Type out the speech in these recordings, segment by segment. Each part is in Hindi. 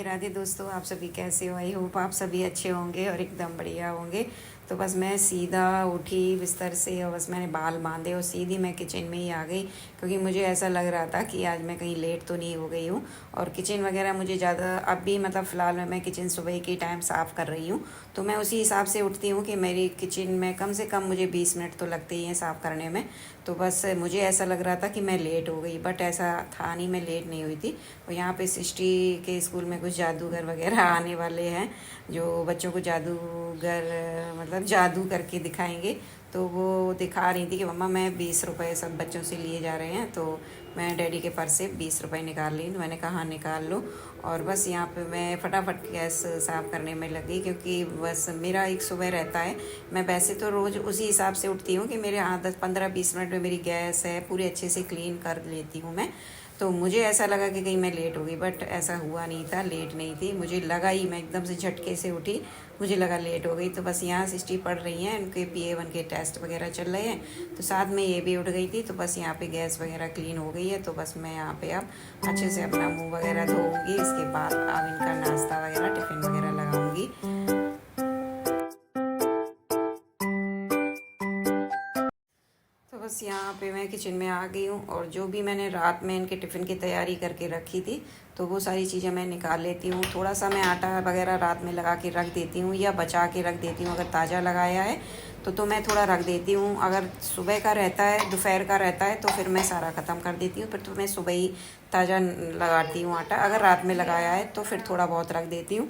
राधे राधे दोस्तों, आप सभी कैसे हो। आई होप आप सभी अच्छे होंगे और एकदम बढ़िया होंगे। तो बस मैं सीधा उठी बिस्तर से और बस मैंने बाल बांधे और सीधी मैं किचन में ही आ गई, क्योंकि मुझे ऐसा लग रहा था कि आज मैं कहीं लेट तो नहीं हो गई हूँ। और किचन वगैरह मुझे ज़्यादा अब भी मतलब फ़िलहाल मैं किचन सुबह के टाइम साफ़ कर रही हूँ, तो मैं उसी हिसाब से उठती हूँ कि मेरी किचन में कम से कम मुझे 20 मिनट तो लगते ही हैं साफ़ करने में। तो बस मुझे ऐसा लग रहा था कि मैं लेट हो गई, बट ऐसा था नहीं, मैं लेट नहीं हुई थी। और यहाँ पे सृष्टि के स्कूल में कुछ जादूगर वगैरह आने वाले हैं, जो बच्चों को जादूगर मतलब जादू करके दिखाएंगे। तो वो दिखा रही थी कि मम्मा मैं 20 रुपये सब बच्चों से लिए जा रहे हैं। तो मैं डैडी के पर्स से 20 रुपये निकाल ली, तो मैंने कहा हाँ निकाल लो। और बस यहाँ पे मैं फटाफट गैस साफ़ करने में लगी, क्योंकि बस मेरा एक सुबह रहता है। मैं वैसे तो रोज़ उसी हिसाब से उठती हूँ कि मेरे हाँ 10-15-20 मिनट में मेरी गैस है पूरी अच्छे से क्लीन कर लेती हूँ मैं। तो मुझे ऐसा लगा कि कहीं मैं लेट हो गई, बट ऐसा हुआ नहीं था, लेट नहीं थी। मुझे लगा ही, मैं एकदम से झटके से उठी, मुझे लगा लेट हो गई। तो बस यहाँ सिस्टी पढ़ रही हैं, उनके PA1 के टेस्ट वगैरह चल रहे हैं, तो साथ में ये भी उठ गई थी। तो बस यहाँ पे गैस वगैरह क्लीन हो गई है। तो बस मैं यहाँ पे अब अच्छे से अपना मुँह वगैरह धोऊँगी, इसके बाद अब इनका नाश्ता वगैरह टिफ़िन वगैरह लगाऊँगी। तो बस यहाँ पे मैं किचन में आ गई हूँ, और जो भी मैंने रात में इनके टिफ़िन की तैयारी करके रखी थी, तो वो सारी चीज़ें मैं निकाल लेती हूँ। थोड़ा सा मैं आटा वगैरह रात में लगा के रख देती हूँ, या बचा के रख देती हूँ। अगर ताज़ा लगाया है तो मैं थोड़ा रख देती हूँ। अगर सुबह का रहता है, दोपहर का रहता है, तो फिर मैं सारा ख़त्म कर देती हूँ। फिर तो मैं सुबह ही ताज़ा लगाती हूँ आटा। अगर रात में लगाया है तो फिर थोड़ा बहुत रख देती हूँ।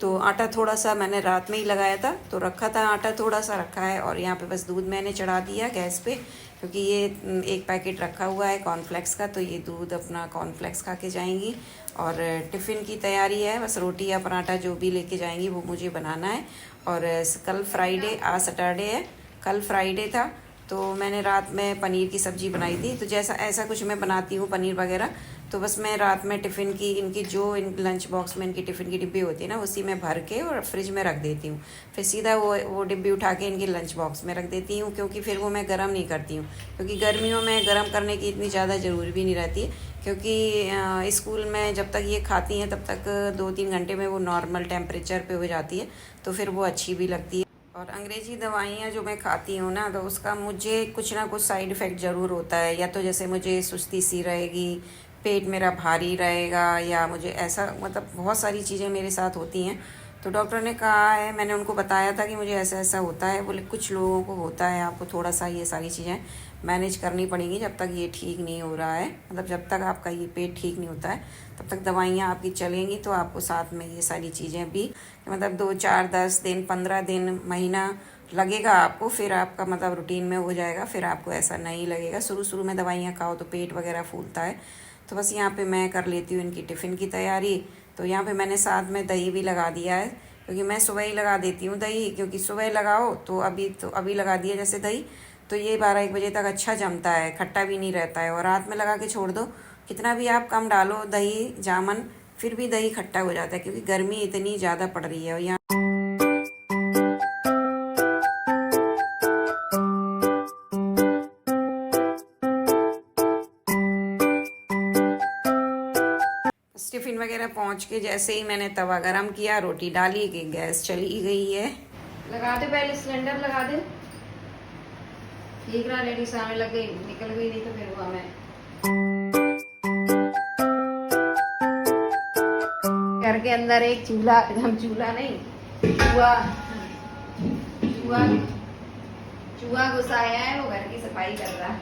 तो आटा थोड़ा सा मैंने रात में ही लगाया था, तो रखा था आटा, थोड़ा सा रखा है। और यहाँ पे बस दूध मैंने चढ़ा दिया गैस पे, क्योंकि ये एक पैकेट रखा हुआ है कॉर्नफ्लेक्स का, तो ये दूध अपना कॉर्नफ्लेक्स खा के जाएंगी। और टिफ़िन की तैयारी है, बस रोटी या पराठा जो भी लेके जाएंगी वो मुझे बनाना है। और कल फ्राइडे, आज सैटरडे है, कल फ्राइडे था, तो मैंने रात में पनीर की सब्ज़ी बनाई थी। तो जैसा ऐसा कुछ मैं बनाती हूँ पनीर वगैरह, तो बस मैं रात में टिफ़िन की इनकी जो इन लंच बॉक्स में इनकी टिफ़िन की डिब्बी होती है ना, उसी में भर के और फ्रिज में रख देती हूँ। फिर सीधा वो डिब्बी उठा के इनकी लंच बॉक्स में रख देती हूँ, क्योंकि फिर वो मैं गर्म नहीं करती हूँ, क्योंकि गर्मियों में गर्म करने की इतनी ज़्यादा ज़रूरी भी नहीं रहती है। क्योंकि स्कूल में जब तक ये खाती हैं तब तक 2-3 घंटे में वो नॉर्मल टेम्परेचर पे हो जाती है, तो फिर वो अच्छी भी लगती है। और अंग्रेज़ी दवाइयाँ जो मैं खाती हूँ ना, तो उसका मुझे कुछ ना कुछ साइड इफ़ेक्ट ज़रूर होता है। या तो जैसे मुझे सुस्ती सी रहेगी, पेट मेरा भारी रहेगा, या मुझे ऐसा मतलब बहुत सारी चीज़ें मेरे साथ होती हैं। तो डॉक्टर ने कहा है, मैंने उनको बताया था कि मुझे ऐसा ऐसा होता है। बोले कुछ लोगों को होता है, आपको थोड़ा सा ये सारी चीज़ें मैनेज करनी पड़ेंगी जब तक ये ठीक नहीं हो रहा है। मतलब जब तक आपका ये पेट ठीक नहीं होता है तब तक दवाइयाँ आपकी चलेंगी। तो आपको साथ में ये सारी चीज़ें भी मतलब 2-4-10 दिन 15 दिन महीना लगेगा आपको, फिर आपका मतलब रूटीन में हो जाएगा। फिर आपको ऐसा नहीं लगेगा। शुरू शुरू में दवाइयाँ खाओ तो पेट वगैरह फूलता है। तो बस यहाँ पे मैं कर लेती हूँ इनकी टिफ़िन की तैयारी। तो यहाँ पे मैंने साथ में दही भी लगा दिया है, क्योंकि मैं सुबह ही लगा देती हूँ दही, क्योंकि सुबह लगाओ तो अभी लगा दिया जैसे दही, तो ये 12-1 बजे तक अच्छा जमता है, खट्टा भी नहीं रहता है। और रात में लगा के छोड़ दो, कितना भी आप कम डालो दही जामन, फिर भी दही खट्टा हो जाता है, क्योंकि गर्मी इतनी ज़्यादा पड़ रही है। और यहाँ टिफ़िन वगैरह पहुँच के जैसे ही मैंने तवा गरम किया, रोटी डाली कि गैस चली गई है। लगा दे, पहले सिलेंडर लगा दे। ठीक रहा, लेडी सामने लग गई, निकल गई, नहीं तो फिर हुआ मैं घर के अंदर एक चूल्हा, हम चूल्हा नहीं, चूहा चूहा चूहा घुसा आया है, वो घर की सफाई कर रहा है।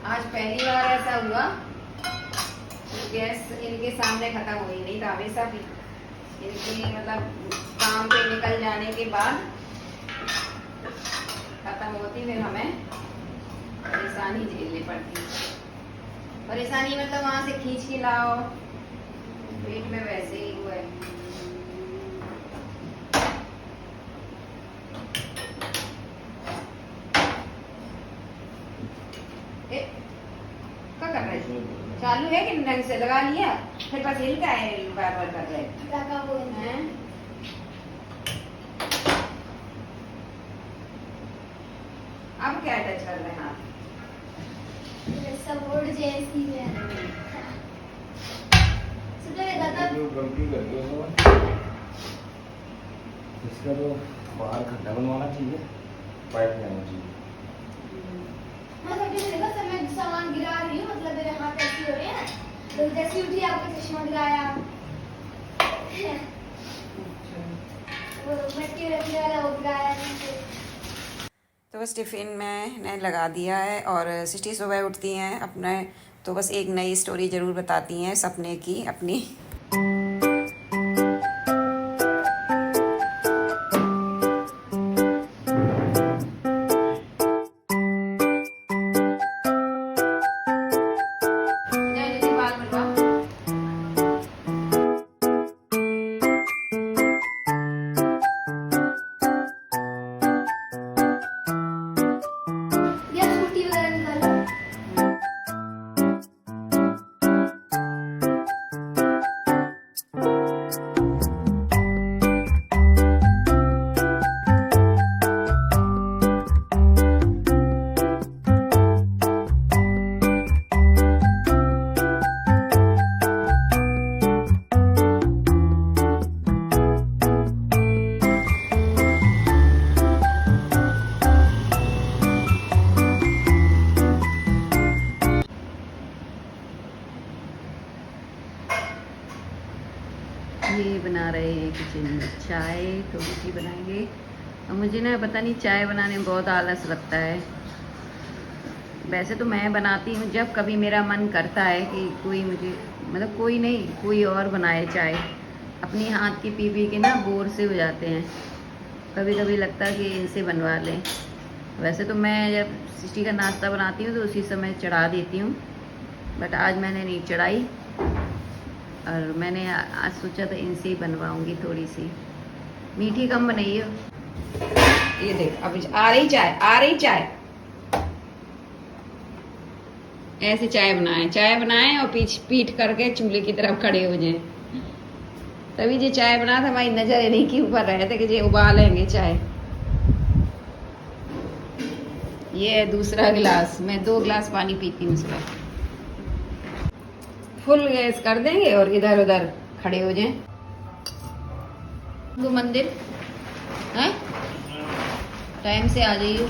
आज पहली बार ऐसा हुआ गैस इनके सामने खत्म हुई, नहीं तो हमेशा भी इनके मतलब काम पे निकल जाने के बाद खत्म होती, फिर हमें परेशानी झेलनी पड़ती। परेशानी मतलब वहां से खींच के लाओ, पेट में वैसे ही हुआ है। क्या कर रहे हैं? चालू है कि ढंग से लगा लिया, फिर बस हिल का है, बार बार कर रहे हैं। सपोर्ट जैसी है सुबह दादा गलती कर दी उसने। इसका तो बाहर खड्डा बनवाना चाहिए, पाइप जाना चाहिए। मतलब कि देखो सब मैं सामान गिरा रही हूँ, मतलब मेरे हाथ ऐसे हो रहे हैं, तो जैसे उठी आपको चश्मा गिराया वो मिट्टी रखने वाला वो गिराया नीचे। तो बस टिफ़िन मैंने लगा दिया है और सिस्टी सुबह उठती हैं अपने, तो बस एक नई स्टोरी ज़रूर बताती हैं सपने की अपनी। या स्कूटी वगैरह निकालो। ये बना रहे हैं किचन में चाय, थोड़ी सी बनाएंगे। और मुझे ना पता नहीं चाय बनाने में बहुत आलस लगता है। वैसे तो मैं बनाती हूँ जब कभी मेरा मन करता है कि कोई मुझे, मतलब कोई नहीं, कोई और बनाए चाय। अपनी हाथ की पी पी के ना बोर से हो जाते हैं। कभी कभी लगता है कि इनसे बनवा लें। वैसे तो मैं जब सिस्टी का नाश्ता बनाती हूँ तो उसी समय चढ़ा देती हूँ, बट आज मैंने नहीं चढ़ाई और मैंने आज सोचा था इनसे ही बनवाऊंगी। थोड़ी सी मीठी कम बनाइए। ये देख अब आ रही चाय, आ रही चाय। ऐसे चाय बनाएं और पीठ करके चूल्हे की तरफ खड़े हो जाएं। तभी जो चाय बना था हमारी नजर इन्हीं के ऊपर रहे थे कि ये उबालेंगे चाय। ये है दूसरा गिलास, मैं 2 गिलास पानी पीती हूँ उसका। फुल गैस कर देंगे और इधर उधर खड़े हो जाएं। वो मंदिर है, टाइम से आ जाइए।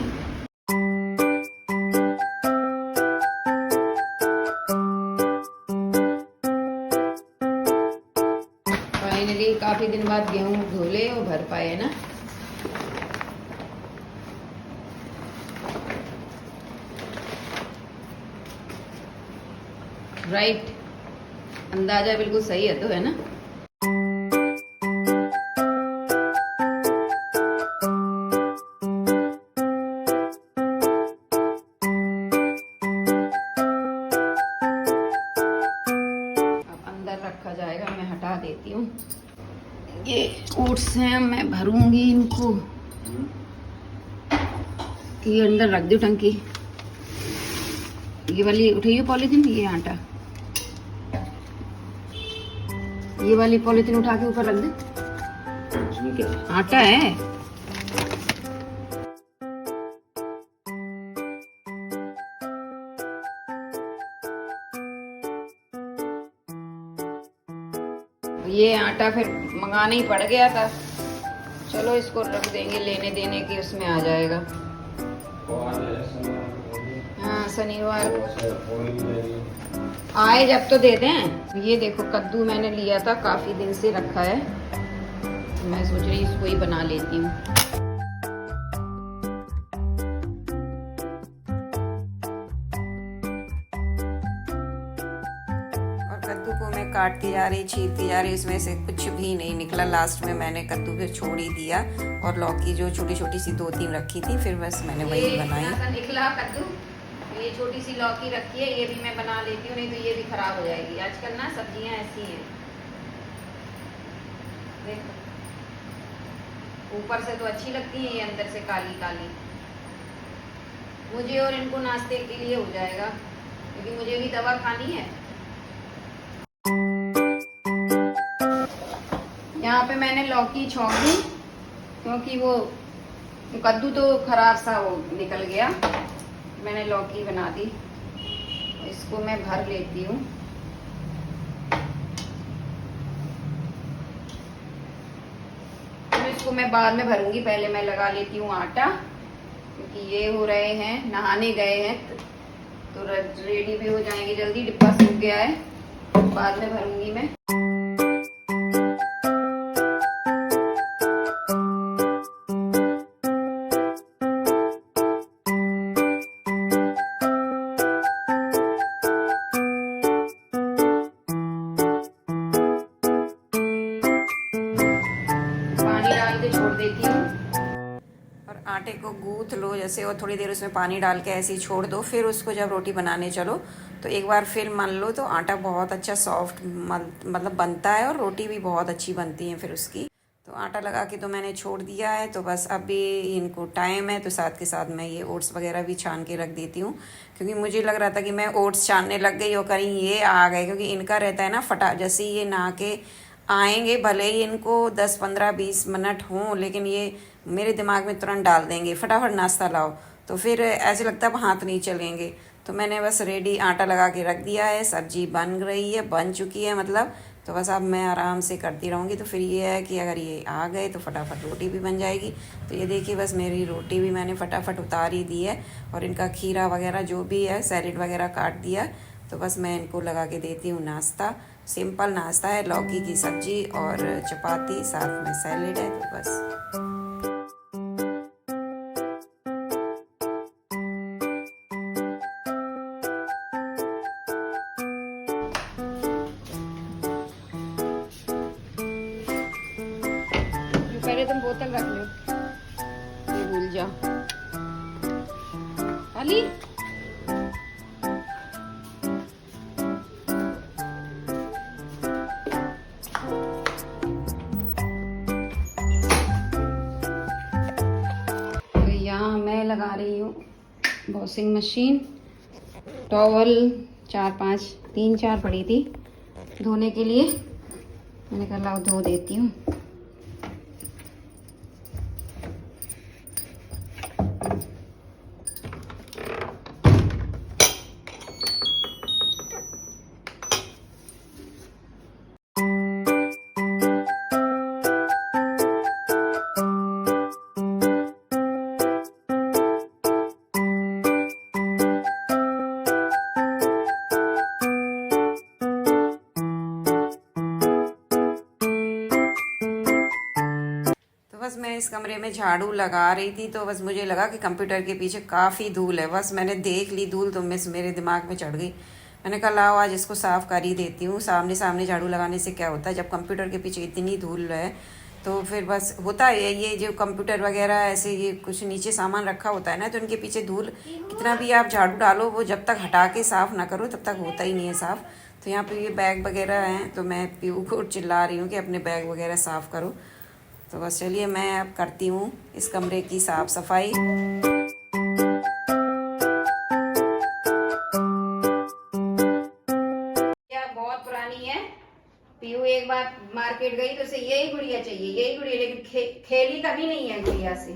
फाइनली काफी दिन बाद गेहूं धोले और भर पाए ना। राइट, अंदाजा बिल्कुल सही है तो, है ना। अब अंदर रखा जाएगा, मैं हटा देती हूँ। ये ओट्स हैं, मैं भरूंगी इनको। ये अंदर रख दो टंकी। ये वाली उठाइए पॉलीथीन, ये आटा, ये वाली पॉलीथीन उठा के ऊपर रख दे। उसमें क्या आटा है। ये आटा फिर मंगाना ही पड़ गया था। चलो इसको रख देंगे, लेने देने की उसमें आ जाएगा। हाँ शनिवार आए जब तो दे दें। ये देखो कद्दू मैंने लिया था, काफी दिन से रखा है, तो मैं सोच रही इसको ही बना लेती हूँ। और कद्दू को मैं काटती जा रही, छीलती जा रही, उसमें से कुछ भी नहीं निकला। लास्ट में मैंने कद्दू फिर छोड़ ही दिया और लौकी जो छोटी छोटी सी 2-3 रखी थी, फिर बस मैंने वही बनाई। निकला कद्दू। ये छोटी सी लौकी रखी है, ये भी मैं बना लेती हूँ, नहीं तो ये भी खराब हो जाएगी। आजकल ना सब्जियां ऐसी हैं, देखो ऊपर से तो अच्छी लगती है, ये अंदर से काली काली। मुझे और इनको नाश्ते के लिए हो जाएगा, क्योंकि मुझे भी दवा खानी है। यहाँ पे मैंने लौकी छौंक दी, क्योंकि वो कद्दू तो खराब सा वो निकल गया। मैंने लौकी बना दी इसको मैं भर लेती हूँ। तो इसको मैं बाद में भरूंगी, पहले मैं लगा लेती हूँ आटा, क्योंकि ये हो रहे हैं, नहाने गए हैं तो रेडी भी हो जाएंगे जल्दी। डिब्बा सूख गया है, बाद में भरूंगी मैं। पानी डाल के छोड़ देती हूँ। और आटे को गूंथ लो जैसे, और थोड़ी देर उसमें पानी डाल के ऐसे ही छोड़ दो। फिर उसको जब रोटी बनाने चलो तो एक बार फिर मल लो, तो आटा बहुत अच्छा सॉफ्ट मतलब बनता है, और रोटी भी बहुत अच्छी बनती है फिर उसकी। तो आटा लगा के तो मैंने छोड़ दिया है। तो बस अभी इनको टाइम है तो साथ के साथ मैं ये ओट्स वगैरह भी छान के रख देती हूँ, क्योंकि मुझे लग रहा था कि मैं ओट्स छानने लग गई और कहीं ये आ गए, क्योंकि इनका रहता है ना फटा, जैसे ये नहा के आएंगे, भले ही इनको 10-15-20 मिनट हों, लेकिन ये मेरे दिमाग में तुरंत डाल देंगे फटाफट नाश्ता लाओ, तो फिर ऐसे लगता है अब हाथ नहीं चलेंगे। तो मैंने बस रेडी आटा लगा के रख दिया है, सब्जी बन रही है, बन चुकी है मतलब। तो बस अब मैं आराम से करती रहूँगी। तो फिर ये है कि अगर ये आ गए तो फटाफट रोटी भी बन जाएगी। तो ये देखिए बस मेरी रोटी भी मैंने फटाफट उतार ही दी है, और इनका खीरा वगैरह जो भी है, सैलेड वगैरह काट दिया। तो बस मैं इनको लगा के देती हूँ नाश्ता। सिंपल नाश्ता है, लौकी की सब्जी और चपाती, साथ में सैलेड है। तो बस पहले तुम बोतल रख लो, ये भूल जाओ। अली तो यहाँ मैं लगा रही हूँ वॉशिंग मशीन। टॉवल 3-4 पड़ी थी धोने के लिए, मैंने कहा लाओ धो देती हूँ। बस मैं इस कमरे में झाड़ू लगा रही थी, तो बस मुझे लगा कि कंप्यूटर के पीछे काफ़ी धूल है। बस मैंने देख ली धूल, तो मिस मेरे दिमाग में चढ़ गई। मैंने कहा लाओ आज इसको साफ़ कर ही देती हूँ। सामने सामने झाड़ू लगाने से क्या होता है, जब कंप्यूटर के पीछे इतनी धूल है तो फिर बस होता है ये जो कंप्यूटर वगैरह ऐसे ये कुछ नीचे सामान रखा होता है ना, तो इनके पीछे धूल कितना भी आप झाड़ू डालो, वो जब तक हटा के साफ़ ना करो तब तक होता ही नहीं है साफ़। तो यहाँ पे ये बैग वगैरह हैं, तो मैं पीयू को चिल्ला रही हूँ कि अपने बैग वगैरह साफ़ करो। तो बस चलिए मैं अब करती हूँ इस कमरे की साफ़ सफाई। क्या बहुत पुरानी है। पीयू एक बार मार्केट गई तो उसे यही गुड़िया चाहिए, यही गुड़िया, लेकिन खेली कभी नहीं है गुड़िया से।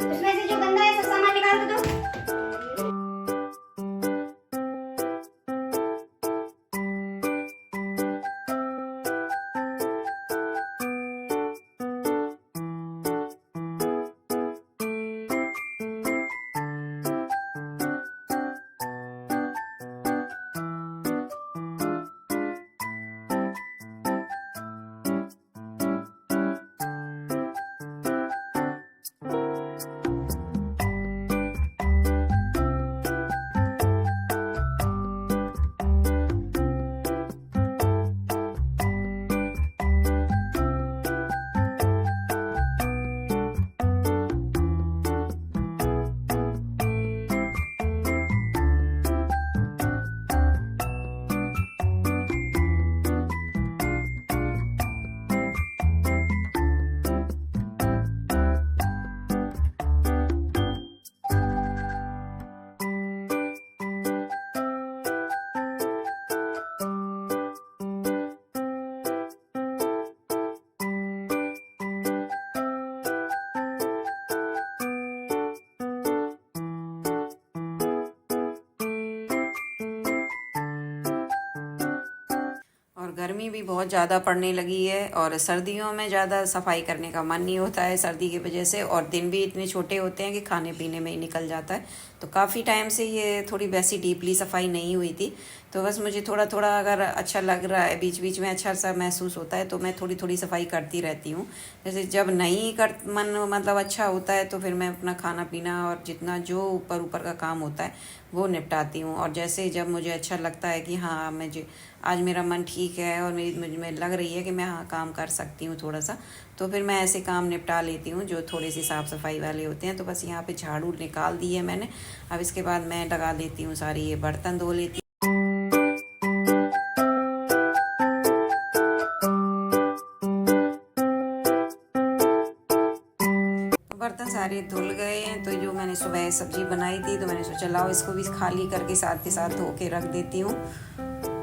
उसमें से जो गंदा है सब सामान निकाल दो। गर्मी भी बहुत ज़्यादा पड़ने लगी है और सर्दियों में ज़्यादा सफाई करने का मन नहीं होता है सर्दी की वजह से, और दिन भी इतने छोटे होते हैं कि खाने पीने में ही निकल जाता है। तो काफ़ी टाइम से ये थोड़ी वैसी डीपली सफाई नहीं हुई थी, तो बस मुझे थोड़ा थोड़ा अगर अच्छा लग रहा है, बीच बीच में अच्छा सा महसूस होता है तो मैं थोड़ी थोड़ी सफाई करती रहती हूँ। जैसे जब नहीं कर मन मतलब अच्छा होता है तो फिर मैं अपना खाना पीना और जितना जो ऊपर ऊपर का काम होता है वो निपटाती हूँ। और जैसे जब मुझे अच्छा लगता है कि हाँ मुझे आज मेरा मन ठीक है और मुझे लग रही है कि मैं हाँ काम कर सकती हूँ थोड़ा सा, तो फिर मैं ऐसे काम निपटा लेती हूँ जो थोड़ी सी साफ़ सफाई वाले होते हैं। तो बस यहाँ पे झाड़ू निकाल दी है मैंने, अब इसके बाद मैं लगा देती हूँ सारी ये बर्तन धो लेती हूँ। बर्तन सारे धुल गए हैं, तो जो मैंने सुबह सब्जी बनाई थी तो मैंने सोचा लाओ इसको भी खाली करके साथ के साथ धो के रख देती हूँ,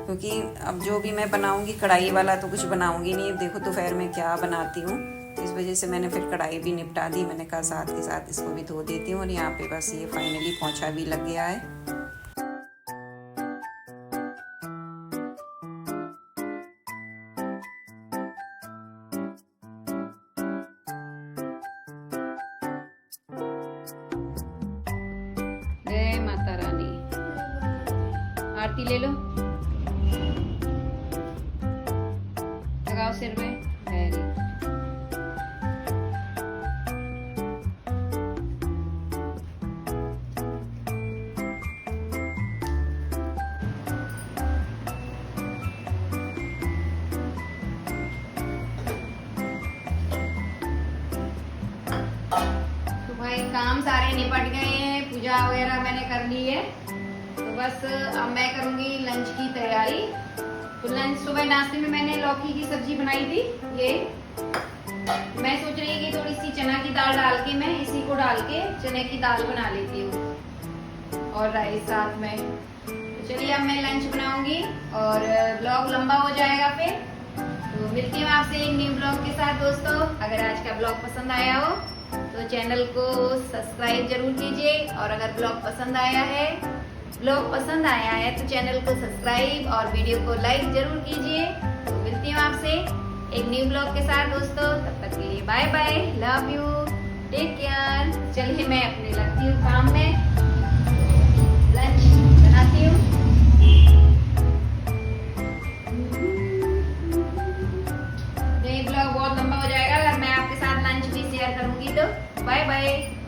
क्योंकि अब जो भी मैं बनाऊंगी कढ़ाई वाला तो कुछ बनाऊंगी नहीं। देखो दोपहर में क्या बनाती हूँ, तो इस वजह से मैंने फिर कढ़ाई भी निपटा दी। मैंने कहा साथ के साथ इसको भी धो देती हूँ। और यहाँ पे बस ये फाइनली पोंछा भी लग गया है। जय माता रानी। आरती ले लो, लगाओ सिर में। वेरी तो भाई काम सारे निपट गए हैं, पूजा वगैरह मैंने कर ली है, तो बस अब मैं करूंगी लंच की तैयारी। तो लंच सुबह नाश्ते में मैंने लौकी की सब्जी बनाई थी। ये मैं सोच रही कि थोड़ी सी चना की दाल डाल के मैं इसी को डाल के चने की दाल बना लेती हूँ और राइस साथ में। तो चलिए अब मैं लंच बनाऊंगी और ब्लॉग लंबा हो जाएगा फिर। तो मिलती हूँ आपसे एक न्यू ब्लॉग के साथ दोस्तों। अगर आज का ब्लॉग पसंद आया हो तो चैनल को सब्सक्राइब जरूर कीजिए, और अगर ब्लॉग पसंद आया है तो चैनल को सब्सक्राइब और वीडियो को लाइक जरूर कीजिए। तो मिलती हूँ आपसे एक न्यू ब्लॉग के साथ दोस्तों। तब तक के लिए bye bye, love you, take care. चलिए मैं अपने लगती हूँ काम में, लंच बनाती हूँ। ये ब्लॉग बहुत लंबा हो जाएगा अगर मैं आपके साथ लंच भी शेयर करूंगी तो। Bye bye.